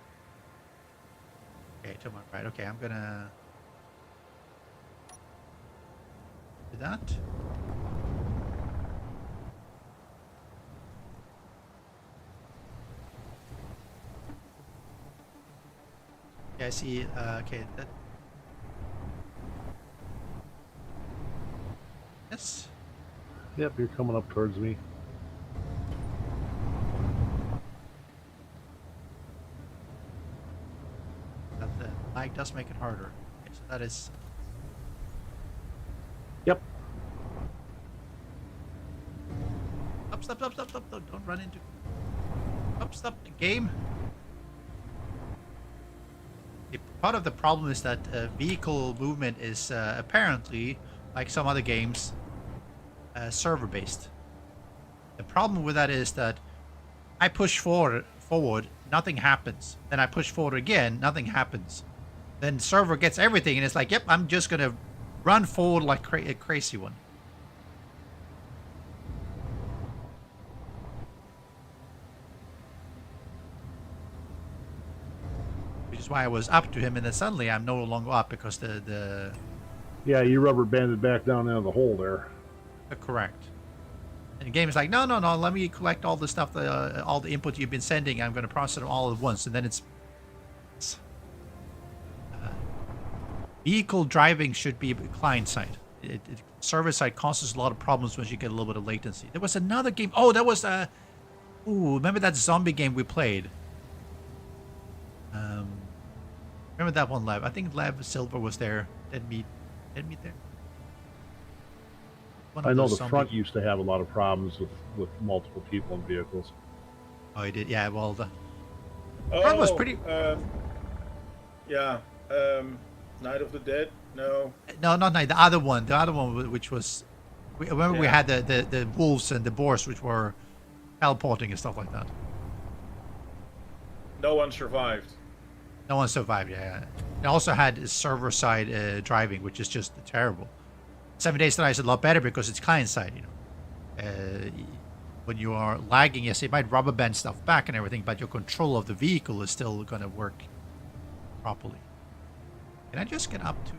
Okay, to my right. Okay, I'm gonna do that. Yeah, I see. Okay, that. Yes. Yep, you're coming up towards me. But the lag does make it harder. Okay, so that is. Yep. Stop! Don't run into. Stop the game. Part of the problem is that vehicle movement is apparently, like some other games, server-based. The problem with that is that I push forward, nothing happens. Then I push forward again, nothing happens. Then server gets everything, and it's like, yep, I'm just gonna run forward like a crazy one. Which is why I was up to him, and then suddenly I'm no longer up because the Yeah, you rubber banded back down into the hole there. correct. And the game is like, no, let me collect all the stuff, all the input you've been sending. I'm going to process them all at once, and then it's vehicle driving should be client side. Server side causes a lot of problems when you get a little bit of latency. There was another game. Oh, that was remember that zombie game we played? Remember that one, Lev? I think Lev Silver was there. Didn't meet there. I know the zombie... front used to have a lot of problems with multiple people in vehicles. Oh, he did. Yeah, well, the Oh, front was pretty... yeah. Night of the Dead? No. No, not night. The other one, which was... Remember we had the wolves and the boars, which were teleporting and stuff like that. No one survived. No one survived, yeah. It also had server-side driving, which is just terrible. 7 Days to Die is a lot better because it's client-side, you know. When you are lagging, yes, it might rubber band stuff back and everything, but your control of the vehicle is still going to work properly. Can I just get up to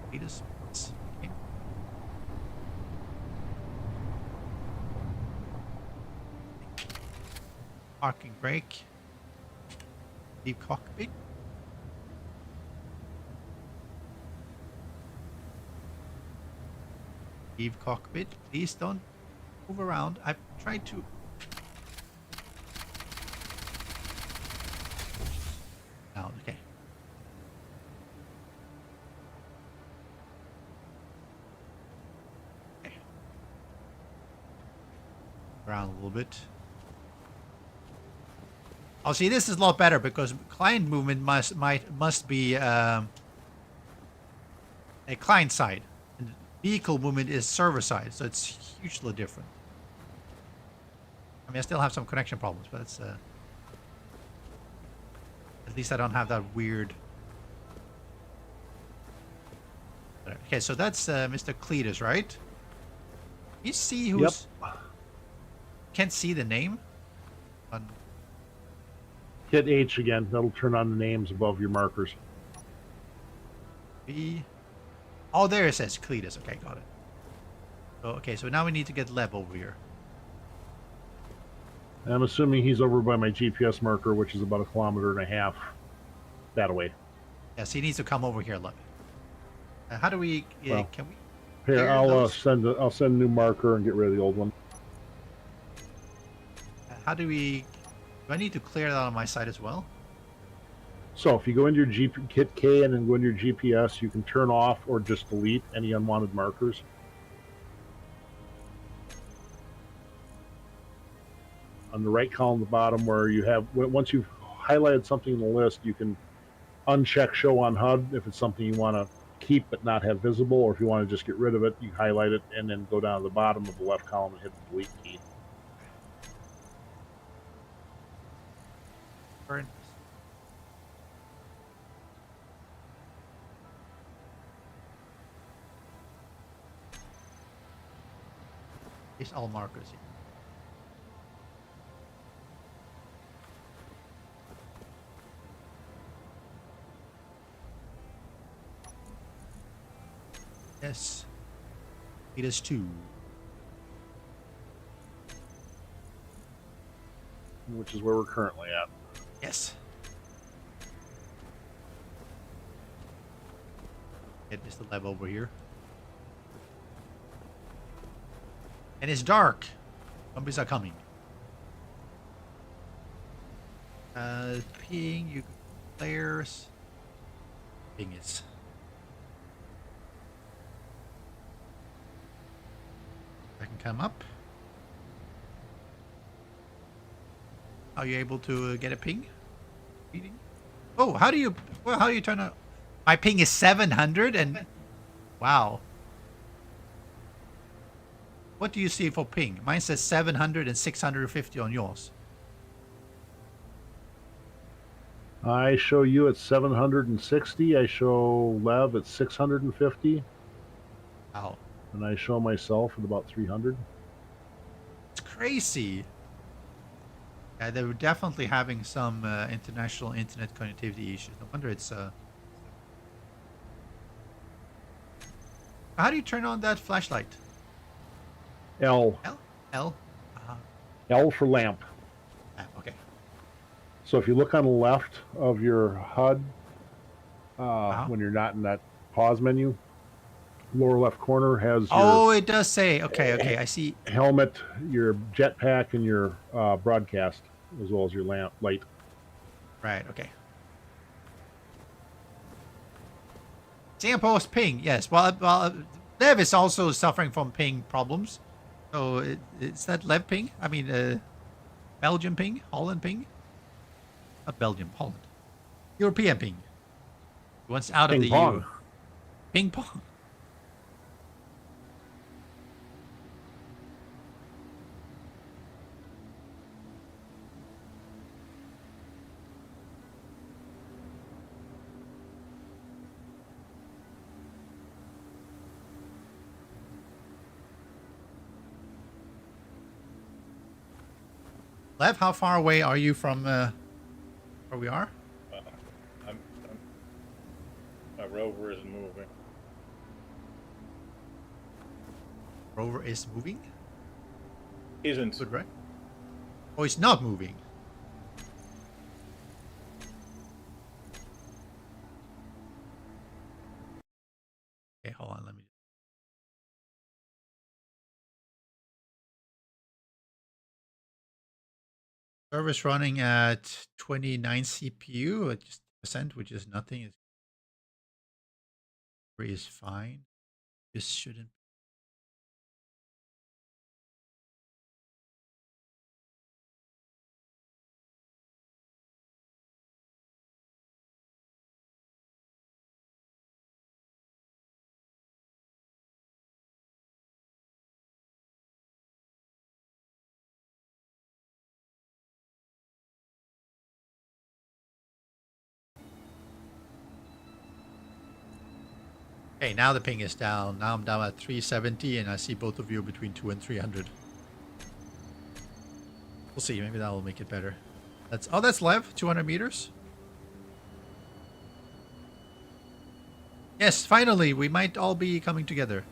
Cletus? Okay. Parking brake. Leave cockpit. Leave cockpit. Please don't move around. I've tried to... Oh, okay. Okay. Around a little bit. Oh, see, this is a lot better because client movement must be a client side. And vehicle movement is server side, so it's hugely different. I mean, I still have some connection problems, but it's at least I don't have that weird... Okay, so that's Mr. Cletus, right? You see who's... Yep. Can't see the name? Hit H again. That'll turn on the names above your markers. B. Oh, there it says Cletus. Okay, got it. So, okay, so now we need to get Lev over here. I'm assuming he's over by my GPS marker, which is about 1.5 kilometers that way. Yes, he needs to come over here, Lev. How do we... Well, can we... Here, I'll send a new marker and get rid of the old one. How do we... Do I need to clear that on my side as well? So if you go into your hit K and then go into your GPS, you can turn off or just delete any unwanted markers. On the right column at the bottom where you have, once you've highlighted something in the list, you can uncheck show on HUD if it's something you want to keep but not have visible, or if you want to just get rid of it, you highlight it and then go down to the bottom of the left column and hit the delete key. It's all markers here. Yes. It is 2. Which is where we're currently at. Yes. Get Mr. Lev over here. And it's dark. Zombies are coming. Ping, you players. Ping is. I can come up. Are you able to get a ping? Oh, how do you turn on? My ping is 700 and wow. What do you see for ping? Mine says 700 and 650 on yours. I show you at 760. I show Lev at 650. Wow. And I show myself at about 300. It's crazy. Yeah, they were definitely having some international internet connectivity issues. No wonder it's... How do you turn on that flashlight? L. L? L? L for lamp. Okay. So if you look on the left of your HUD, when you're not in that pause menu, lower left corner has your... Oh, it does say. Okay, I see. Helmet, your jetpack, and your broadcast, as well as your light. Right, okay. Singapore post ping, yes. Well, Lev is also suffering from ping problems. So it's that Lev ping? I mean, Belgium ping? Holland ping? Not Belgium, Holland. European ping. He wants out of Ping the pong. EU. Ping pong. Lev, how far away are you from where we are? I'm, my rover isn't moving. Rover is moving? Isn't. Good, right? Oh, it's not moving. Okay, hold on, let me... Service running at 29 CPU at just percent, which is nothing. Is fine. This shouldn't. Okay, now the ping is down. Now I'm down at 370, and I see both of you between 2 and 300. We'll see. Maybe that will make it better. That's Lev. 200 meters. Yes, finally, we might all be coming together.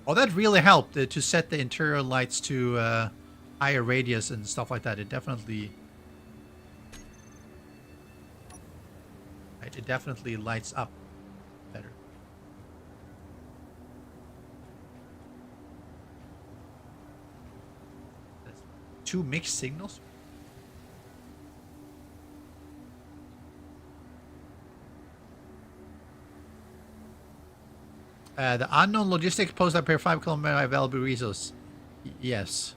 Oh, that really helped to set the interior lights to higher radius and stuff like that. It definitely lights up better. That's 2 mixed signals. The unknown logistics post up here 5 kilometer available resource. Yes.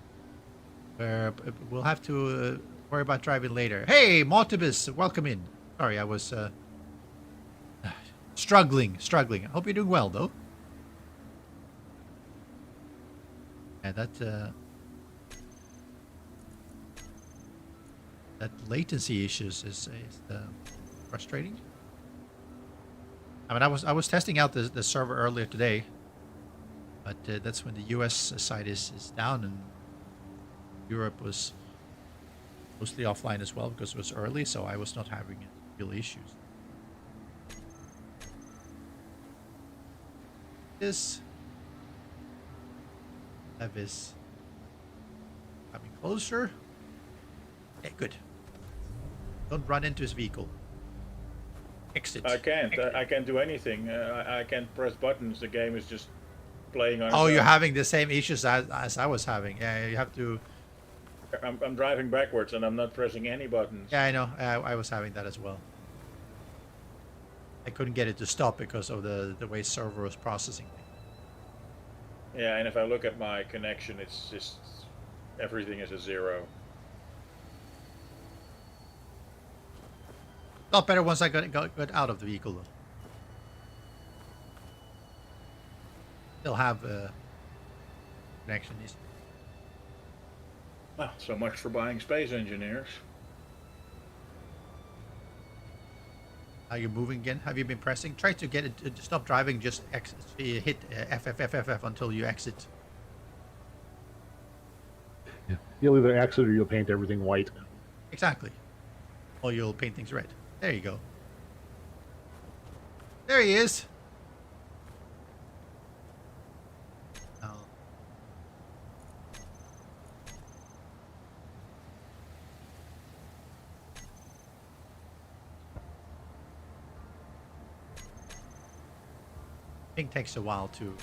We'll have to worry about driving later. Hey, Mortibus, welcome in. Sorry, I was struggling. I hope you're doing well, though. Yeah, that latency issues is frustrating. I mean, I was testing out the server earlier today, but that's when the US side is down, and Europe was mostly offline as well because it was early, so I was not having real issues. This Lev is coming closer. Okay, good. Don't run into his vehicle. Exit. I can't. I can't do anything. I can't press buttons. The game is just playing on. Oh, you're having the same issues as I was having. Yeah, you have to. I'm driving backwards and I'm not pressing any buttons. Yeah, I know. I was having that as well. I couldn't get it to stop because of the way server was processing things. Yeah, and if I look at my connection, it's just everything is a 0. A lot better once I got out of the vehicle, though. Still have connection issues. Well, so much for buying space engineers. Are you moving again? Have you been pressing? Try to get it to stop driving. Just hit F until you exit. Yeah. You'll either exit or you'll paint everything white. Exactly. Or you'll paint things red. There you go. There he is. Oh. I think it takes a while to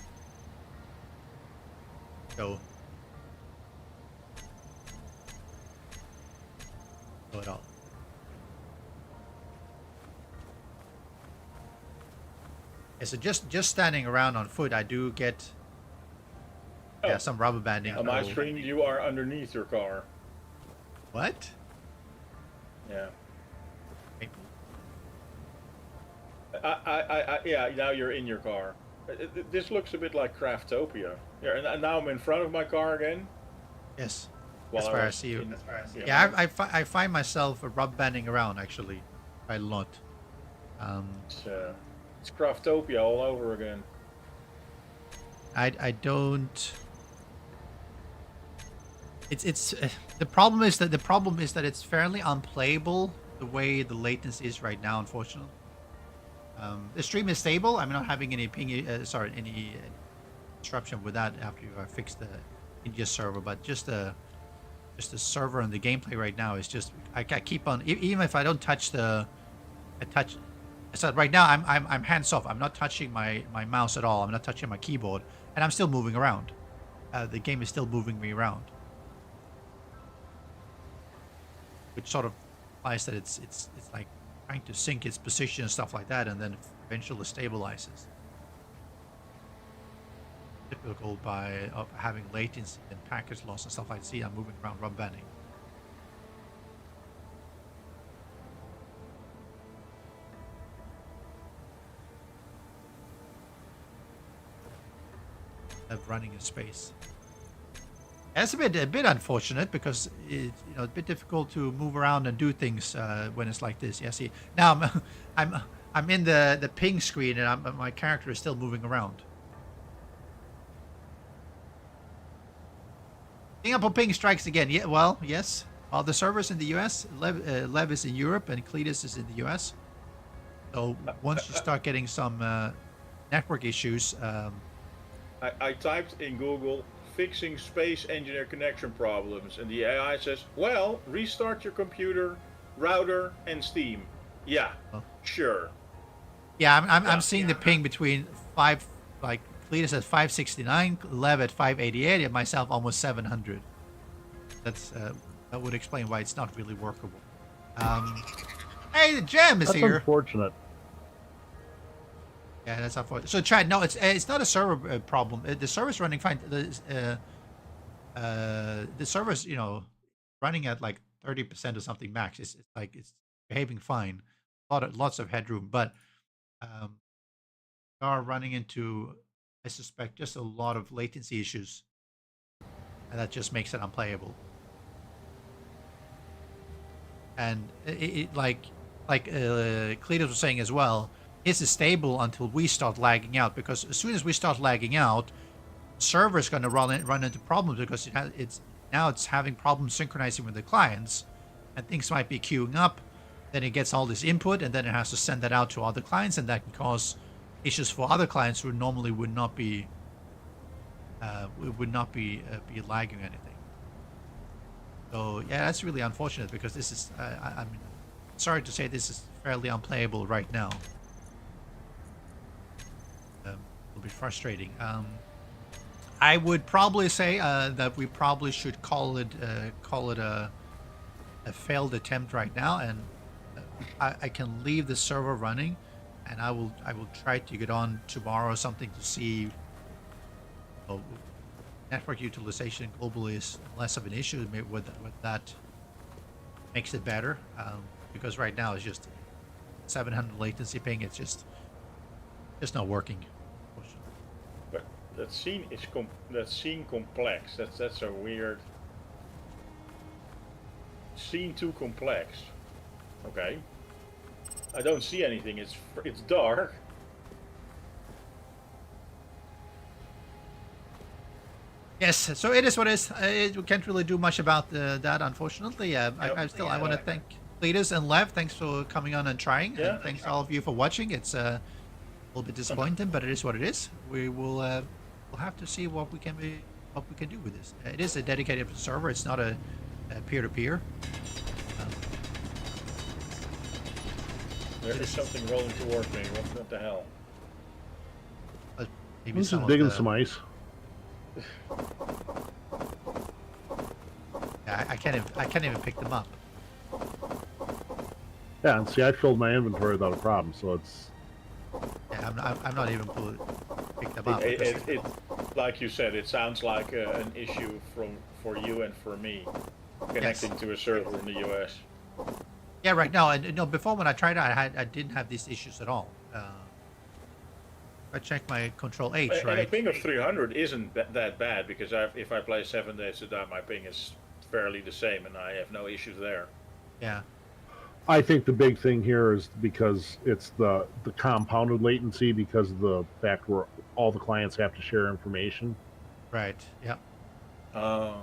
go at all. Yeah, so just standing around on foot, I do get some rubber banding. On my screen, you are underneath your car. What? Yeah. Maybe. Yeah, now you're in your car. This looks a bit like Craftopia. Yeah, and now I'm in front of my car again. Yes. While That's where I see you. Yeah, I find myself rubber banding around actually quite a lot. It's Craftopia all over again. I don't. It's the problem is that it's fairly unplayable the way the latency is right now. Unfortunately, the stream is stable. I'm not having any ping. Any disruption with that after you fixed the India server, but just the server and the gameplay right now is just I keep on even if I don't touch so right now I'm hands off. I'm not touching my mouse at all. I'm not touching my keyboard, and I'm still moving around. The game is still moving me around, which sort of implies that it's like trying to sync its position and stuff like that, and then eventually stabilizes. Typical of having latency and package loss and stuff like that. See, I'm moving around rubber banding. Of running in space. That's a bit unfortunate because it's a bit difficult to move around and do things when it's like this. Yeah, see now I'm in the ping screen and my character is still moving around. Singapore ping strikes again. Yeah, well, yes. Well, the server's in the US, Lev is in Europe, and Cletus is in the US. So once you start getting some network issues, I typed in Google fixing space engineer connection problems, and the AI says, "Well, restart your computer, router, and Steam." Yeah, sure. Yeah, I'm seeing the ping between Cletus at 569, Lev at 588, and myself almost 700. That would explain why it's not really workable. Hey, the gem is here. That's unfortunate. Yeah, that's unfortunate. So, Chad, no, it's not a server problem. The server's running fine. The server's running at like 30% or something max. It's behaving fine. Lots of headroom, but we are running into, I suspect, just a lot of latency issues, and that just makes it unplayable. And Cletus was saying as well, this is stable until we start lagging out, because as soon as we start lagging out, server is going to run into problems because it's having problems synchronizing with the clients, and things might be queuing up. Then it gets all this input, and then it has to send that out to other clients, and that can cause issues for other clients who normally would not be lagging or anything. So yeah, that's really unfortunate because this is I'm sorry to say this is fairly unplayable right now. It'll be frustrating. I would probably say that we probably should call it a failed attempt right now, and I can leave the server running, and I will try to get on tomorrow or something to see. Network utilization globally is less of an issue. With that makes it better, because right now it's just 700 latency ping. It's just not working. But that scene is complex. That's a weird scene. Too complex. Okay. I don't see anything. It's dark. Yes, so it is what it is. We can't really do much about that, unfortunately. I want to thank Cletus and Lev. Thanks for coming on and trying. Yeah. And thanks all of you for watching. It's a little bit disappointing, but it is what it is. We will we'll have to see what we can do with this. It is a dedicated server. It's not a peer-to-peer. There is something rolling towards me. What the hell? Maybe I'm just digging some ice. Yeah, I can't even pick them up. Yeah, and see, I filled my inventory without a problem, so it's Yeah, I'm not even picked them up. It, like you said, it sounds like an issue for you and for me connecting to a server in the US. Yeah, right. No, and no. Before when I tried it, I didn't have these issues at all. I checked my Control H, And a right? ping of 300 isn't that bad because if I play 7 days a day, my ping is fairly the same, and I have no issues there. Yeah. I think the big thing here is because it's the compounded latency because of the fact where all the clients have to share information. Right. Yeah. Oh,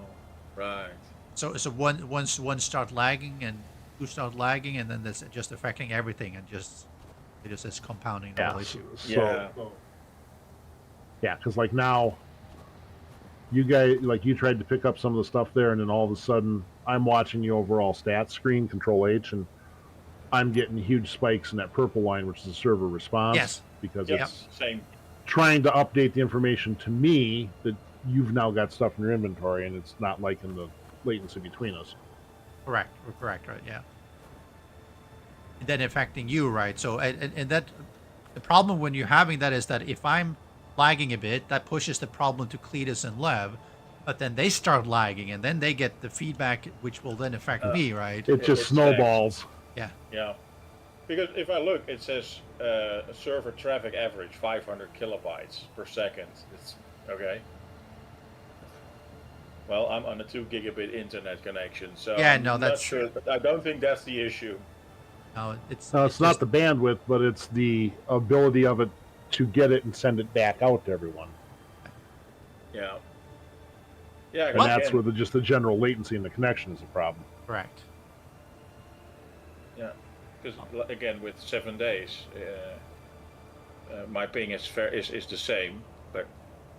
right. So once one start lagging and two start lagging, and then that's just affecting everything, and it just is compounding the whole issue. Yeah. Yeah, because like now, you guys, like you tried to pick up some of the stuff there, and then all of a sudden, I'm watching the overall stats screen, Control H, and I'm getting huge spikes in that purple line, which is the server response. Yes. Because Yep. it's Same. trying to update the information to me that you've now got stuff in your inventory, and it's not like in the latency between us. Correct. Right. Yeah. And then affecting you, right? So and that the problem when you're having that is that if I'm lagging a bit, that pushes the problem to Cletus and Lev, but then they start lagging, and then they get the feedback, which will then affect me, right? It just It's snowballs. Yeah. Yeah. Because if I look, it says server traffic average 500 kilobytes per second. It's okay. Well, I'm on a 2 gigabit internet connection, so Yeah, I'm no, not that's- sure. I don't think that's the issue. No, it's No, it's not the bandwidth, but it's the ability of it to get it and send it back out to everyone. Yeah. Yeah, And that's where just the general latency in the connection is a problem. correct. Yeah, because again, with 7 days, my ping is the same, but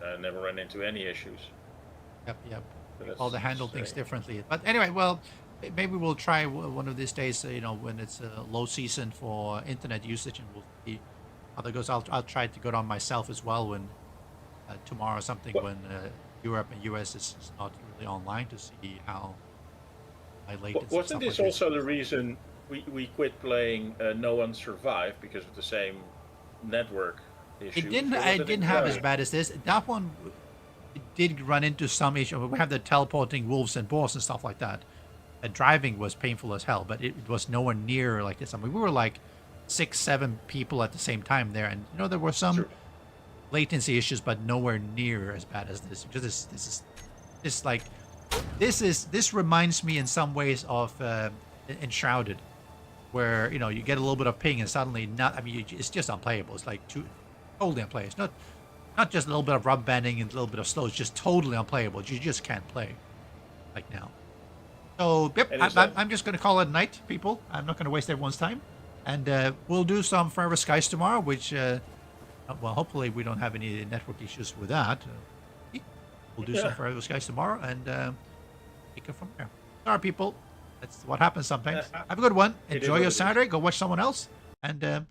I never ran into any issues. Yep. So that's All to handle things strange. differently. But anyway, well, maybe we'll try one of these days. When it's a low season for internet usage, and we'll see how that goes. I'll try to go on myself as well when tomorrow or something when Europe and US is not really online to see how my latency. and Wasn't stuff this like also the reason we quit playing No One Survived because of the same network issue? It didn't have as bad as this. That one it did run into some issue. We have the teleporting wolves and boars and stuff like that. Driving was painful as hell, but it was nowhere near like this. I mean, we were like 6-7 people at the same time there, and there were some True. latency issues, but nowhere near as bad as this. Just this reminds me in some ways of Enshrouded, where you get a little bit of ping and suddenly not. I mean, it's just unplayable. It's like totally unplayable. It's not just a little bit of rub banding and a little bit of slow. It's just totally unplayable. You just can't play like now. So yep, I'm just going to call it a night, people. I'm not going to waste everyone's time, and we'll do some Forever Skies tomorrow. Which, well, hopefully we don't have any network issues with that. We'll do some Forever Skies tomorrow and take it from there. All right, people. That's what happens sometimes. Have a good one. Enjoy your Saturday. Go watch someone else, and